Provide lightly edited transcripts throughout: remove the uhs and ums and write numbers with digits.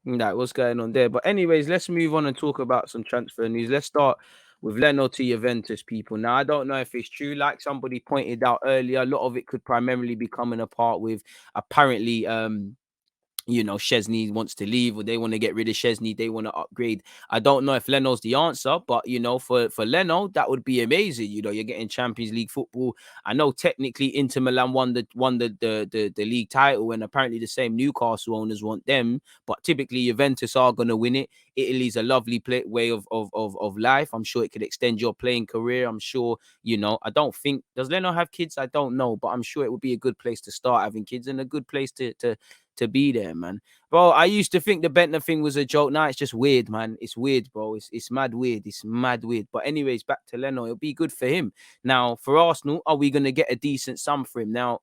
That what's going on there. But anyways, let's move on and talk about some transfer news. Let's start with Leno to Juventus, people. Now, I don't know if it's true. Like somebody pointed out earlier, a lot of it could primarily be coming apart with apparently Chesney wants to leave or they want to get rid of Chesney. They want to upgrade. I don't know if Leno's the answer, but for Leno, that would be amazing. You're getting Champions League football. I know technically Inter Milan won the league title, and apparently the same Newcastle owners want them, but typically Juventus are going to win it. Italy's a lovely way of life. I'm sure it could extend your playing career. I'm sure, I don't think, does Leno have kids? I don't know, but I'm sure it would be a good place to start having kids and a good place to be there, man. Bro, I used to think the Bentner thing was a joke. Now it's just weird, man. It's weird, bro. It's mad weird. It's mad weird. But anyways, back to Leno. It'll be good for him. Now, for Arsenal, are we going to get a decent sum for him? Now,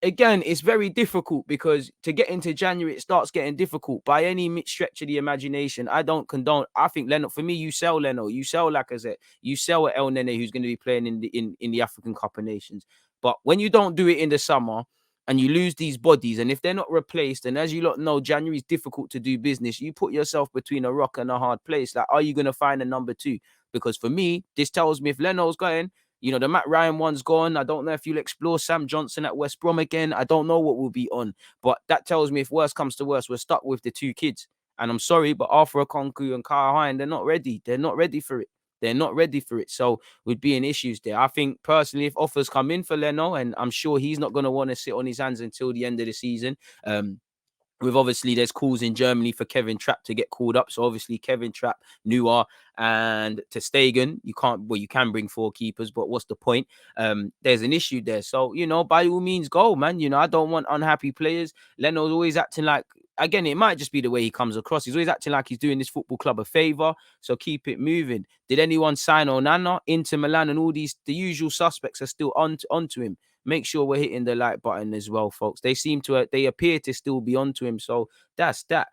again, it's very difficult because to get into January, it starts getting difficult by any stretch of the imagination. I don't condone. I think Leno, for me, you sell Leno, you sell Lacazette, you sell El Nene, who's going to be playing in the African Cup of Nations. But when you don't do it in the summer and you lose these bodies, and if they're not replaced, and as you lot know, January is difficult to do business, you put yourself between a rock and a hard place. Like, are you going to find a number two? Because for me, this tells me if Leno's going, the Matt Ryan one's gone. I don't know if you'll explore Sam Johnson at West Brom again. I don't know what will be on. But that tells me if worse comes to worse, we're stuck with the two kids. And I'm sorry, but Arthur Okonkwo and Kyle Hine, they're not ready. They're not ready for it. They're not ready for it. So we'd be in issues there. I think personally, if offers come in for Leno, and I'm sure he's not going to want to sit on his hands until the end of the season. With obviously there's calls in Germany for Kevin Trapp to get called up. So obviously Kevin Trapp, Neuer, and Ter Stegen, you can bring four keepers, but what's the point? There's an issue there. So, by all means go, man. I don't want unhappy players. Leno's always acting like, again, it might just be the way he comes across. He's always acting like he's doing this football club a favor. So keep it moving. Did anyone sign Onana? Inter Milan and all the usual suspects are still onto him. Make sure we're hitting the like button as well, folks. They appear to still be onto him. So that's that.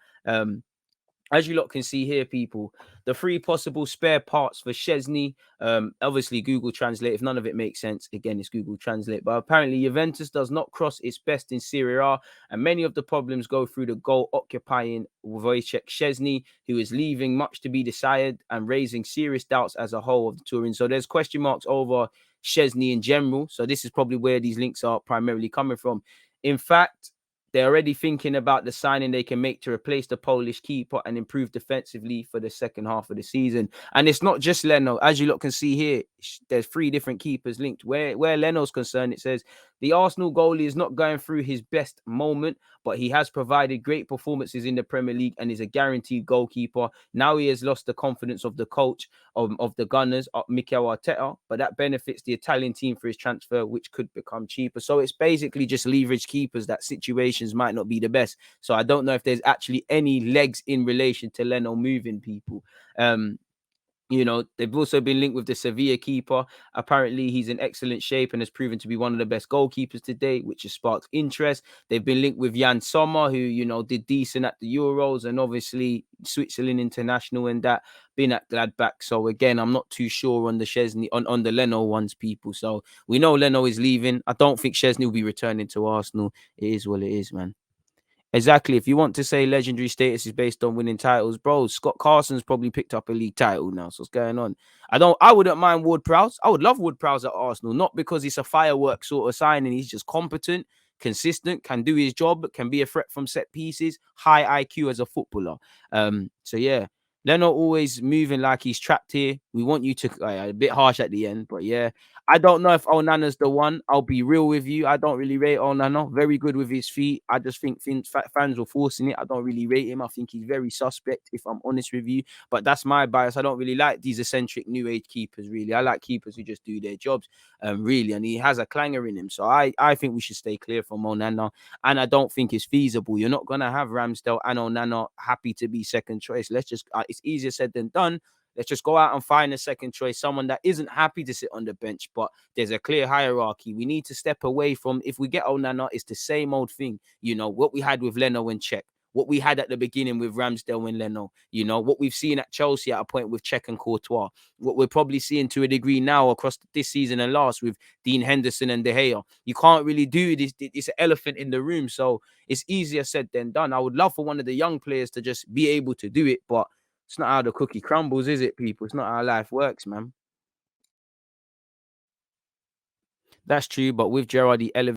As you lot can see here, people, the three possible spare parts for Chesney. Obviously, Google Translate. If none of it makes sense, again, it's Google Translate. But apparently, Juventus does not cross its best in Serie A, and many of the problems go through the goal-occupying Wojciech Chesney, who is leaving much to be desired and raising serious doubts as a whole of the touring. So there's question marks over Chesney in general. So this is probably where these links are primarily coming from. In fact, they're already thinking about the signing they can make to replace the Polish keeper and improve defensively for the second half of the season. And it's not just Leno. As you lot can see here, there's three different keepers linked. Where Leno's concerned, it says the Arsenal goalie is not going through his best moment, but he has provided great performances in the Premier League and is a guaranteed goalkeeper. Now he has lost the confidence of the coach of the Gunners, Mikel Arteta, but that benefits the Italian team for his transfer, which could become cheaper. So it's basically just leverage keepers that situations might not be the best. So I don't know if there's actually any legs in relation to Leno moving people. They've also been linked with the Sevilla keeper. Apparently, he's in excellent shape and has proven to be one of the best goalkeepers today, which has sparked interest. They've been linked with Jan Sommer, who, did decent at the Euros and obviously Switzerland international and that, been at Gladbach. So again, I'm not too sure on the Chesney, on the Leno ones, people. So we know Leno is leaving. I don't think Chesney will be returning to Arsenal. It is what it is, man. Exactly. If you want to say legendary status is based on winning titles, bro, Scott Carson's probably picked up a league title now. So what's going on? I wouldn't mind Ward-Prowse. I would love Ward-Prowse at Arsenal, not because it's a firework sort of signing. He's just competent, consistent, can do his job, can be a threat from set pieces, high IQ as a footballer. So yeah. Leno always moving like he's trapped here. We want you to a bit harsh at the end, but yeah. I don't know if Onana's the one. I'll be real with you. I don't really rate Onana. Very good with his feet. I just think fans were forcing it. I don't really rate him. I think he's very suspect, if I'm honest with you. But that's my bias. I don't really like these eccentric new age keepers, really. I like keepers who just do their jobs, really. And he has a clanger in him. So I think we should stay clear from Onana. And I don't think it's feasible. You're not going to have Ramsdale and Onana happy to be second choice. It's easier said than done. Let's just go out and find a second choice, someone that isn't happy to sit on the bench, but there's a clear hierarchy. We need to step away from, if we get Onana, it's the same old thing. What we had with Leno and Czech. what we had at the beginning with Ramsdale and Leno, you know, what we've seen at Chelsea at a point with Czech and Courtois, what we're probably seeing to a degree now across this season and last with Dean Henderson and De Gea. You can't really do this. It's an elephant in the room. So it's easier said than done. I would love for one of the young players to just be able to do it, but it's not how the cookie crumbles, is it, people? It's not how life works, man. That's true. But with Gerrard, he elevated